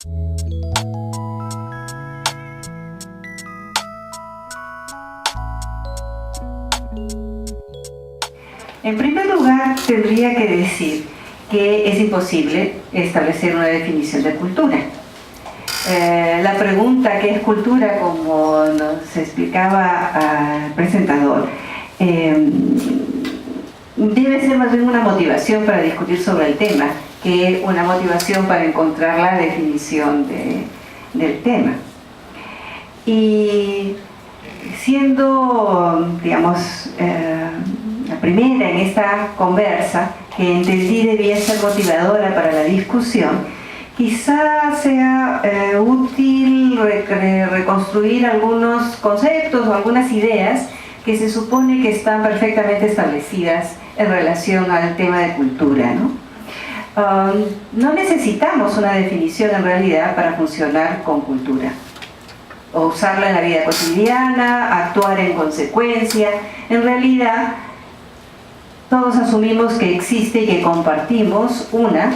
En primer lugar, tendría que decir que es imposible establecer una definición de cultura. La pregunta ¿qué es cultura?, como nos explicaba el presentador, debe ser más bien una motivación para discutir sobre el tema que una motivación para encontrar la definición del tema. Y siendo, digamos, la primera en esta conversa, que entendí debía ser motivadora para la discusión, quizá sea útil reconstruir algunos conceptos o algunas ideas que se supone que están perfectamente establecidas en relación al tema de cultura, ¿no? No necesitamos una definición en realidad para funcionar con cultura, o usarla en la vida cotidiana, actuar en consecuencia. En realidad, todos asumimos que existe y que compartimos una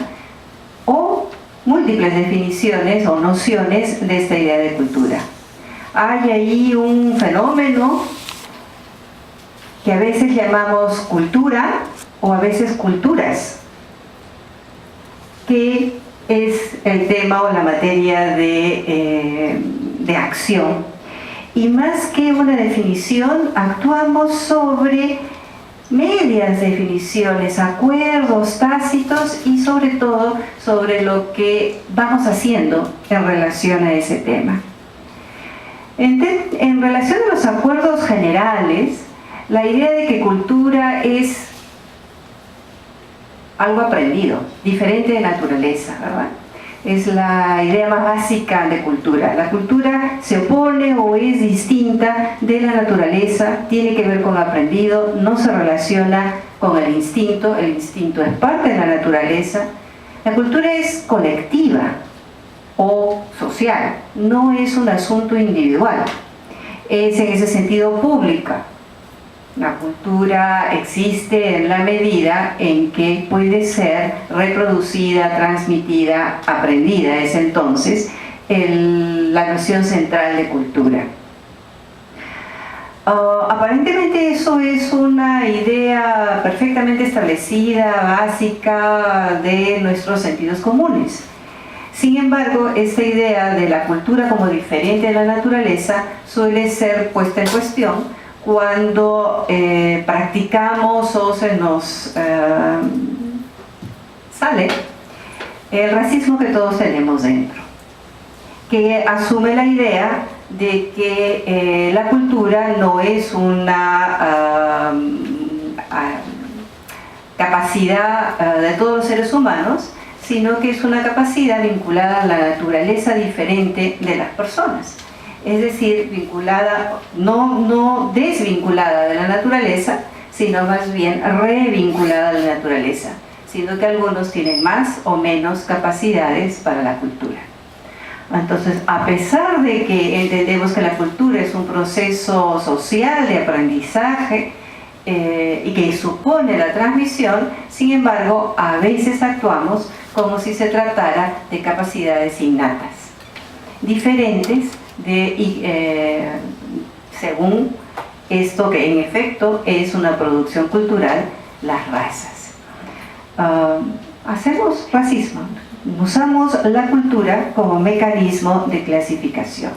o múltiples definiciones o nociones de esta idea de cultura. Hay ahí un fenómeno que a veces llamamos cultura o a veces culturas, que es el tema o la materia de acción. Y más que una definición, actuamos sobre medias definiciones, acuerdos tácitos y sobre todo sobre lo que vamos haciendo en relación a ese tema. En relación a los acuerdos generales, la idea de que cultura es algo aprendido, diferente de naturaleza, ¿verdad? Es la idea más básica de cultura. La cultura se opone o es distinta de la naturaleza, tiene que ver con lo aprendido, no se relaciona con el instinto es parte de la naturaleza. La cultura es colectiva o social, no es un asunto individual, es en ese sentido pública. La cultura existe en la medida en que puede ser reproducida, transmitida, aprendida. Es entonces la noción central de cultura. Aparentemente eso es una idea perfectamente establecida, básica de nuestros sentidos comunes. Sin embargo, esta idea de la cultura como diferente de la naturaleza suele ser puesta en cuestión cuando practicamos o se nos sale el racismo que todos tenemos dentro, que asume la idea de que la cultura no es una capacidad de todos los seres humanos, sino que es una capacidad vinculada a la naturaleza diferente de las personas. Es decir, vinculada, no desvinculada de la naturaleza, sino más bien revinculada a la naturaleza, siendo que algunos tienen más o menos capacidades para la cultura. Entonces, a pesar de que entendemos que la cultura es un proceso social de aprendizaje y que supone la transmisión, sin embargo, a veces actuamos como si se tratara de capacidades innatas, diferentes según esto que en efecto es una producción cultural, las razas. Hacemos racismo, usamos la cultura como mecanismo de clasificación.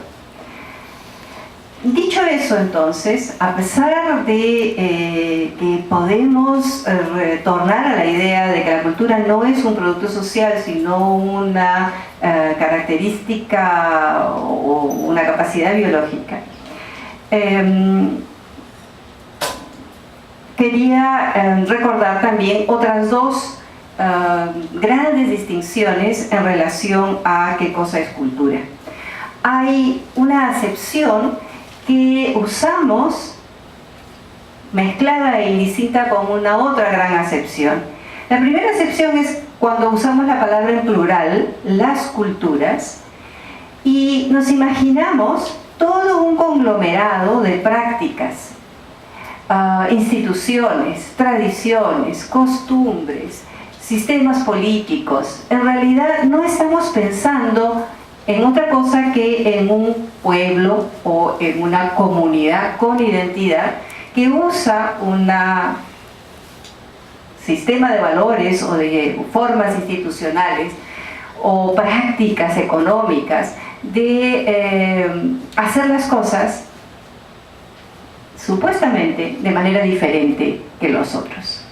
Dicho eso, entonces, a pesar de que podemos retornar a la idea de que la cultura no es un producto social, sino una característica o una capacidad biológica, quería recordar también otras dos grandes distinciones en relación a qué cosa es cultura. Hay una acepción que usamos mezclada e indistinta con una otra gran acepción. La primera acepción es cuando usamos la palabra en plural, las culturas, y nos imaginamos todo un conglomerado de prácticas, instituciones, tradiciones, costumbres, sistemas políticos. En realidad no estamos pensando en otra cosa que en un pueblo o en una comunidad con identidad que usa un sistema de valores o de formas institucionales o prácticas económicas de hacer las cosas supuestamente de manera diferente que los otros.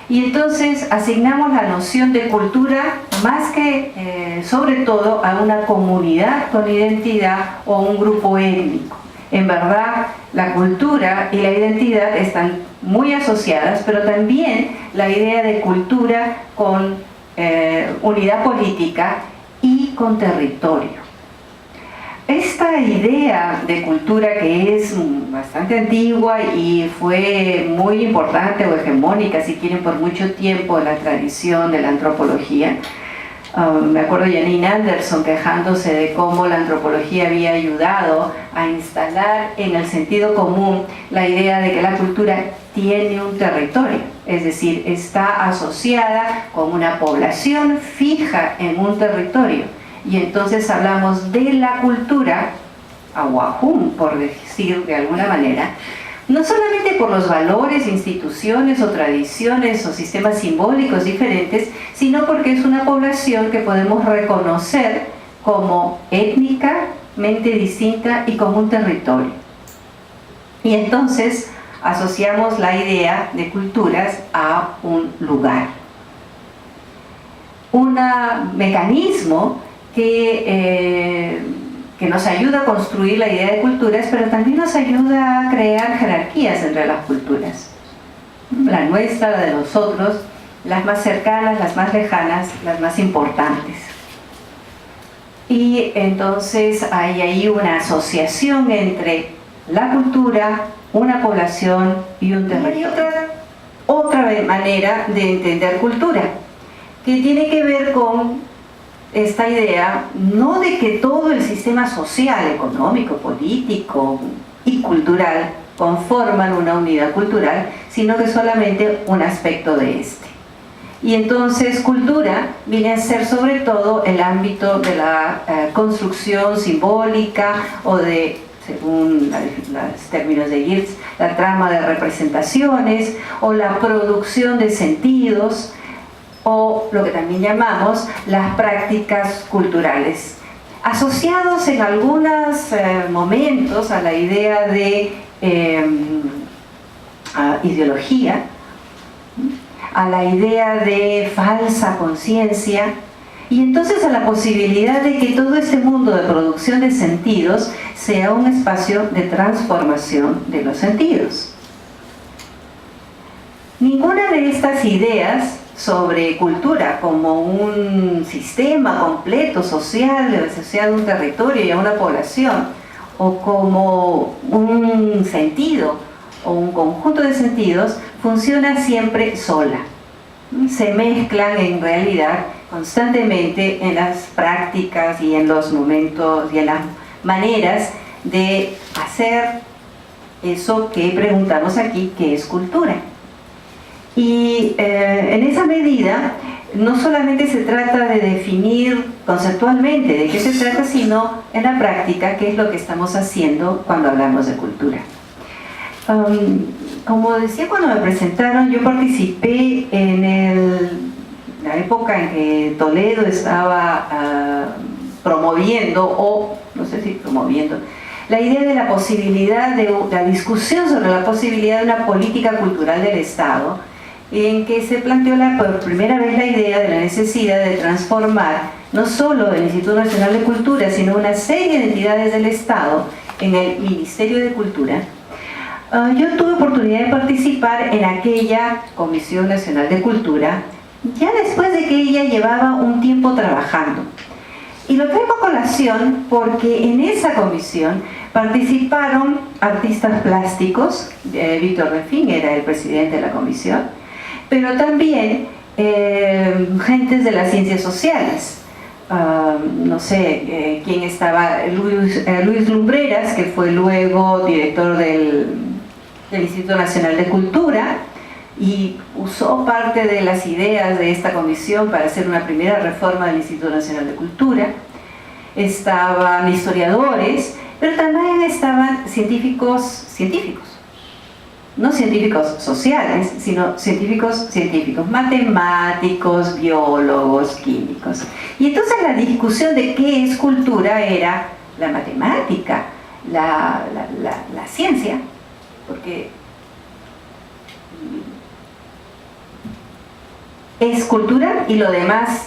Y entonces asignamos la noción de cultura más que sobre todo a una comunidad con identidad o un grupo étnico. En verdad, la cultura y la identidad están muy asociadas, pero también la idea de cultura con unidad política y con territorio. Esta idea de cultura, que es bastante antigua y fue muy importante o hegemónica, si quieren, por mucho tiempo en la tradición de la antropología. Me acuerdo de Janine Anderson quejándose de cómo la antropología había ayudado a instalar en el sentido común la idea de que la cultura tiene un territorio, es decir, está asociada con una población fija en un territorio. Y entonces hablamos de la cultura, aguajún, por decir de alguna manera, no solamente por los valores, instituciones o tradiciones o sistemas simbólicos diferentes, sino porque es una población que podemos reconocer como étnicamente distinta y como un territorio. Y entonces asociamos la idea de culturas a un lugar. Un mecanismo que nos ayuda a construir la idea de culturas, pero también nos ayuda a crear jerarquías entre las culturas. La nuestra, la de los otros, las más cercanas, las más lejanas, las más importantes. Y entonces hay ahí una asociación entre la cultura, una población y un territorio. Y otra manera de entender cultura, que tiene que ver con esta idea, no de que todo el sistema social, económico, político y cultural conforman una unidad cultural, sino que solamente un aspecto de este. Y entonces cultura viene a ser sobre todo el ámbito de la construcción simbólica o de, según los términos de Geertz, la trama de representaciones o la producción de sentidos, o lo que también llamamos las prácticas culturales, asociados en algunos momentos a la idea de ideología, a la idea de falsa conciencia, y entonces a la posibilidad de que todo este mundo de producción de sentidos sea un espacio de transformación de los sentidos. Ninguna de estas ideas sobre cultura como un sistema completo social asociado a un territorio y a una población, o como un sentido o un conjunto de sentidos, funciona siempre sola. Se mezclan en realidad constantemente en las prácticas y en los momentos y en las maneras de hacer eso que preguntamos aquí, que es cultura. Y en esa medida no solamente se trata de definir conceptualmente de qué se trata, sino en la práctica qué es lo que estamos haciendo cuando hablamos de cultura. Como decía cuando me presentaron, yo participé en la época en que Toledo estaba promoviendo, o no sé si promoviendo, la idea de la posibilidad de la discusión sobre la posibilidad de una política cultural del Estado, en que se planteó por primera vez la idea de la necesidad de transformar no solo el Instituto Nacional de Cultura, sino una serie de entidades del Estado en el Ministerio de Cultura. Yo tuve oportunidad de participar en aquella Comisión Nacional de Cultura, ya después de que ella llevaba un tiempo trabajando. Y lo traigo a colación porque en esa comisión participaron artistas plásticos, Víctor Refín era el presidente de la comisión, pero también gentes de las ciencias sociales. No sé quién estaba, Luis Lumbreras, que fue luego director del Instituto Nacional de Cultura y usó parte de las ideas de esta comisión para hacer una primera reforma del Instituto Nacional de Cultura. estaban historiadores, pero también estaban científicos, no científicos sociales, sino científicos, matemáticos, biólogos, químicos. Y entonces la discusión de qué es cultura era la matemática, la ciencia, porque es cultura y lo demás,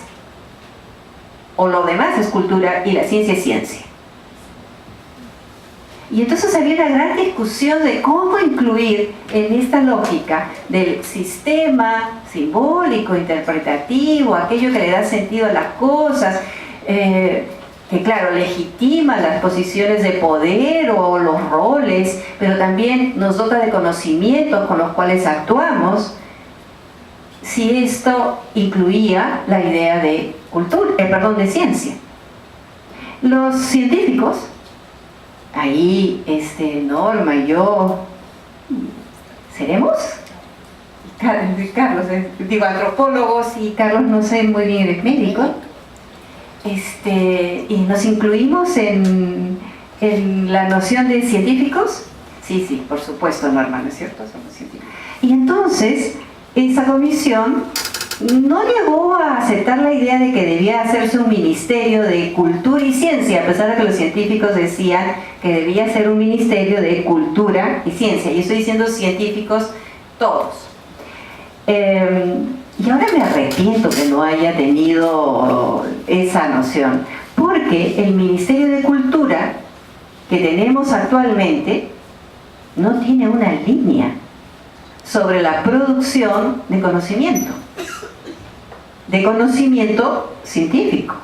o lo demás es cultura y la ciencia es ciencia. Y entonces había una gran discusión de cómo incluir en esta lógica del sistema simbólico, interpretativo, aquello que le da sentido a las cosas, que claro, legitima las posiciones de poder o los roles, pero también nos dota de conocimientos con los cuales actuamos, si esto incluía la idea de cultura, de ciencia. Los científicos, ahí Norma y yo, ¿seremos? Carlos, digo antropólogos, y Carlos no sé muy bien, es médico, y nos incluimos en la noción de científicos. Sí, por supuesto, Norma, ¿no es cierto? Somos científicos. Y entonces esa comisión no llegó a aceptar la idea de que debía hacerse un ministerio de cultura y ciencia, a pesar de que los científicos decían que debía ser un ministerio de cultura y ciencia. Y estoy diciendo científicos todos. Y ahora me arrepiento que no haya tenido esa noción, porque el Ministerio de Cultura que tenemos actualmente no tiene una línea sobre la producción de conocimiento científico.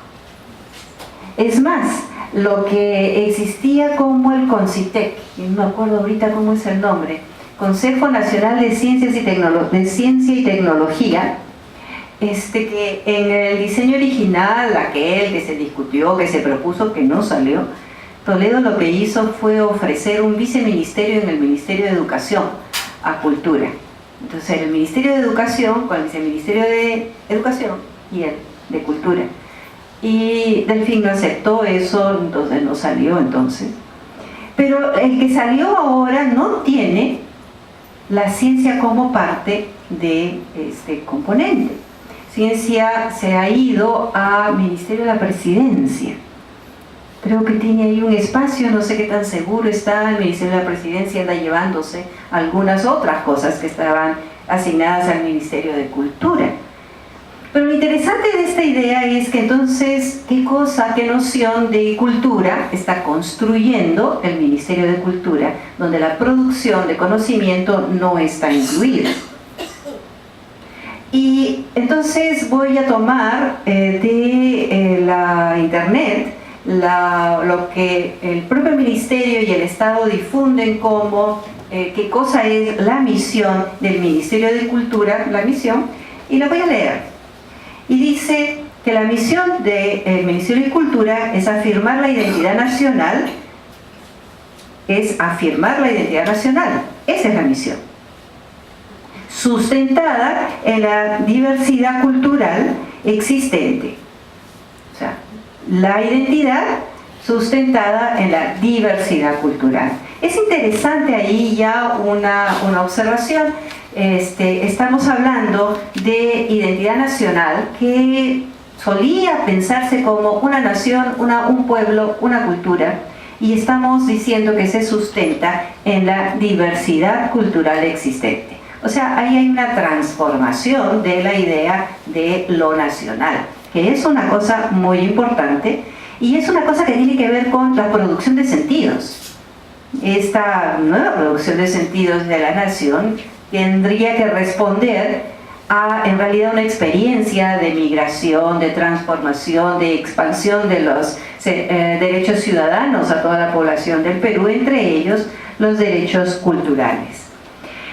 Es más, lo que existía como el CONCITEC, no me acuerdo ahorita cómo es el nombre, Consejo Nacional de Ciencia y Tecnología, que en el diseño original, aquel que se discutió, que se propuso, que no salió, Toledo lo que hizo fue ofrecer un viceministerio en el Ministerio de Educación a Cultura. Entonces el Ministerio de Educación con el Viceministerio de Educación y el de Cultura. Y Delfín no aceptó eso, entonces no salió entonces. Pero el que salió ahora no tiene la ciencia como parte de este componente. Ciencia se ha ido a Ministerio de la Presidencia. Creo que tiene ahí un espacio, no sé qué tan seguro está. El Ministerio de la Presidencia anda llevándose algunas otras cosas que estaban asignadas al Ministerio de Cultura. Pero lo interesante de esta idea es que entonces, ¿qué noción de cultura está construyendo el Ministerio de Cultura, donde la producción de conocimiento no está incluida? Y entonces voy a tomar de la internet lo que el propio Ministerio y el Estado difunden como qué cosa es la misión del Ministerio de Cultura, la misión, y la voy a leer. Y dice que la misión del Ministerio de Cultura es afirmar la identidad nacional, esa es la misión, sustentada en la diversidad cultural existente. O sea, la identidad sustentada en la diversidad cultural. Es interesante ahí ya una observación. Estamos hablando de identidad nacional, que solía pensarse como una nación, un pueblo, una cultura, y estamos diciendo que se sustenta en la diversidad cultural existente. O sea, ahí hay una transformación de la idea de lo nacional, que es una cosa muy importante, y es una cosa que tiene que ver con la producción de sentidos. Esta nueva producción de sentidos de la nación tendría que responder a, en realidad, una experiencia de migración, de transformación, de expansión de los derechos ciudadanos a toda la población del Perú, entre ellos los derechos culturales.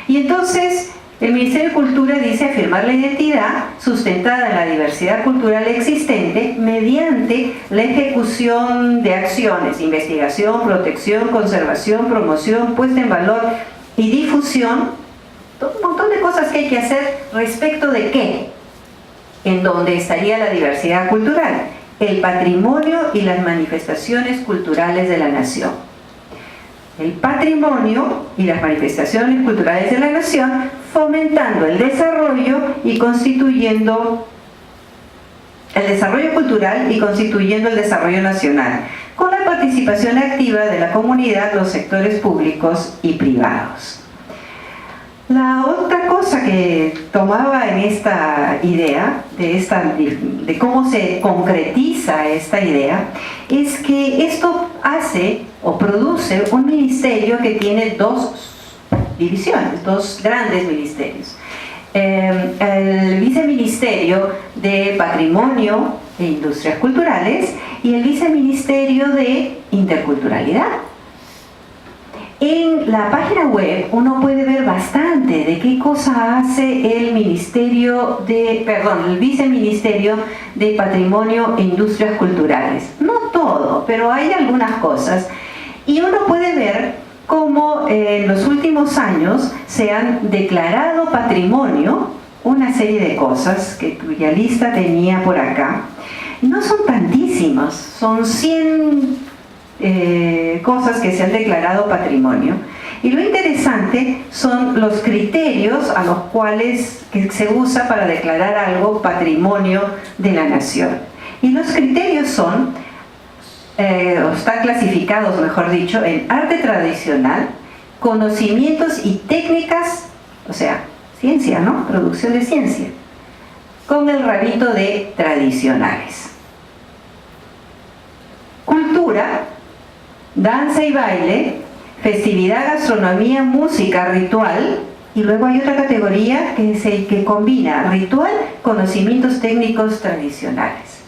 Y entonces el Ministerio de Cultura dice afirmar la identidad sustentada en la diversidad cultural existente mediante la ejecución de acciones, investigación, protección, conservación, promoción, puesta en valor y difusión. Un montón de cosas que hay que hacer respecto de qué, en donde estaría la diversidad cultural, el patrimonio y las manifestaciones culturales de la nación. El patrimonio y las manifestaciones culturales de la nación, fomentando el desarrollo y constituyendo el desarrollo cultural y constituyendo el desarrollo nacional, con la participación activa de la comunidad, los sectores públicos y privados. La otra cosa que tomaba en esta idea, de cómo se concretiza esta idea, es que esto hace o produce un ministerio que tiene dos divisiones, dos grandes ministerios. El Viceministerio de Patrimonio e Industrias Culturales y el Viceministerio de Interculturalidad. En la página web uno puede ver bastante de qué cosa hace el Viceministerio de Patrimonio e Industrias Culturales. No todo, pero hay algunas cosas. Y uno puede ver cómo en los últimos años se han declarado patrimonio una serie de cosas que cuya lista tenía por acá. No son tantísimas, son 100 cosas que se han declarado patrimonio. Y lo interesante son los criterios a los cuales que se usa para declarar algo patrimonio de la nación. Y los criterios son, están clasificados, mejor dicho, en arte tradicional, conocimientos y técnicas, o sea, ciencia, ¿no? Producción de ciencia, con el rabito de tradicionales. Cultura, danza y baile, festividad, gastronomía, música, ritual, y luego hay otra categoría que combina ritual, conocimientos técnicos tradicionales.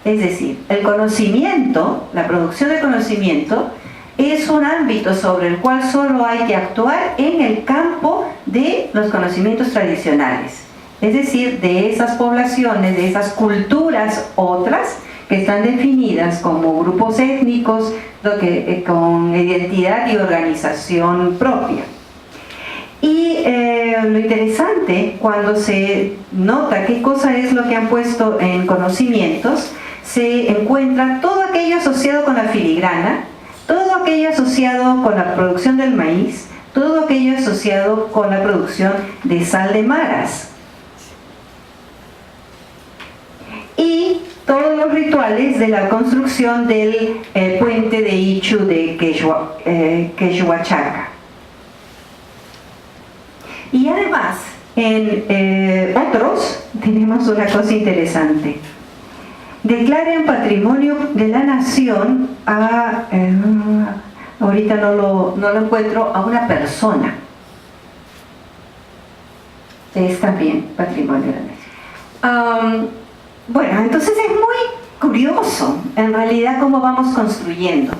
Es decir, el conocimiento, la producción de conocimiento, es un ámbito sobre el cual solo hay que actuar en el campo de los conocimientos tradicionales. Es decir, de esas poblaciones, de esas culturas otras, que están definidas como grupos étnicos con identidad y organización propia. Y lo interesante, cuando se nota qué cosa es lo que han puesto en conocimientos, se encuentra todo aquello asociado con la filigrana, todo aquello asociado con la producción del maíz, todo aquello asociado con la producción de sal de maras. Y todos los rituales de la construcción del puente de Ichu de Quechua-Chaca. Y además, en otros, tenemos una cosa interesante. Declaran patrimonio de la nación a, ahorita no lo encuentro, a una persona. Es también patrimonio de la nación. Bueno, entonces es muy curioso, en realidad, cómo vamos construyendo.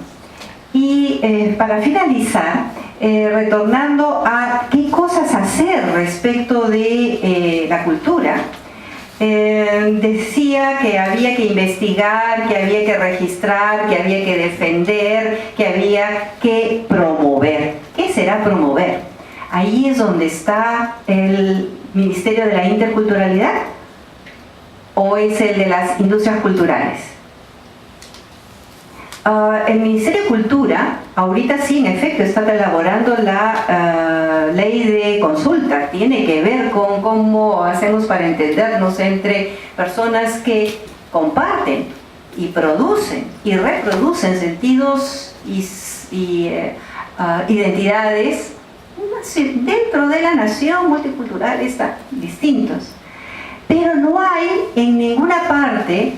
Y para finalizar, retornando a qué cosas hacer respecto de la cultura, decía que había que investigar, que había que registrar, que había que defender, que había que promover. ¿Qué será promover? Ahí es donde está el Ministerio de la Interculturalidad, ¿o es el de las industrias culturales? El Ministerio de Cultura, ahorita sí, en efecto, está elaborando la ley de consulta. Tiene que ver con cómo hacemos para entendernos entre personas que comparten y producen y reproducen sentidos y identidades dentro de la nación multicultural, están distintos. Pero no hay en ninguna parte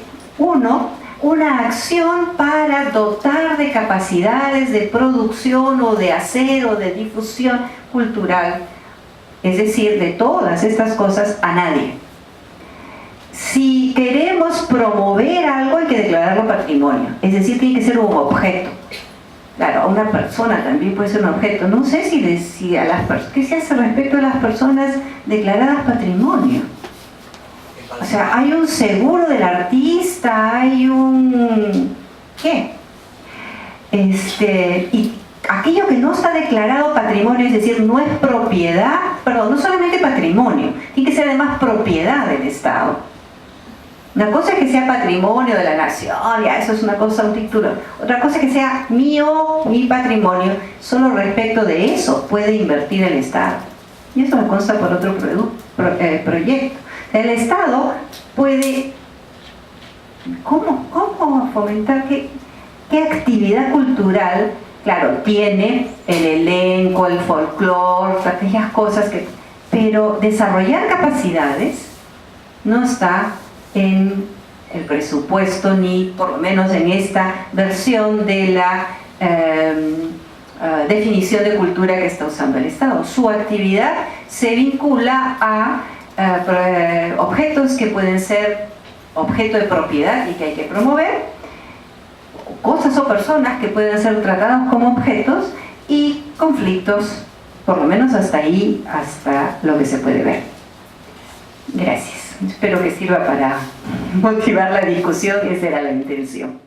una acción para dotar de capacidades de producción o de hacer o de difusión cultural, es decir, de todas estas cosas, a nadie. Si queremos promover algo, hay que declararlo patrimonio, es decir, tiene que ser un objeto. Claro, una persona también puede ser un objeto. No sé ¿qué se hace respecto a las personas declaradas patrimonio? O sea, hay un seguro del artista, hay un... ¿qué? Y aquello que no está declarado patrimonio, es decir, no es propiedad, perdón, no solamente patrimonio, tiene que ser además propiedad del Estado. Una cosa es que sea patrimonio de la nación, ya eso es una cosa, un título. Otra cosa es que sea mío, mi patrimonio. Solo respecto de eso puede invertir el Estado. Y eso me consta por otro proyecto. El Estado puede... ¿Cómo fomentar qué actividad cultural? Claro, tiene el elenco, el folclore, aquellas cosas que... Pero desarrollar capacidades no está en el presupuesto, ni por lo menos en esta versión de la definición de cultura que está usando el Estado. Su actividad se vincula a objetos que pueden ser objeto de propiedad y que hay que promover, cosas o personas que pueden ser tratados como objetos, y conflictos, por lo menos hasta ahí, hasta lo que se puede ver. Gracias. Espero que sirva para motivar la discusión, esa era la intención.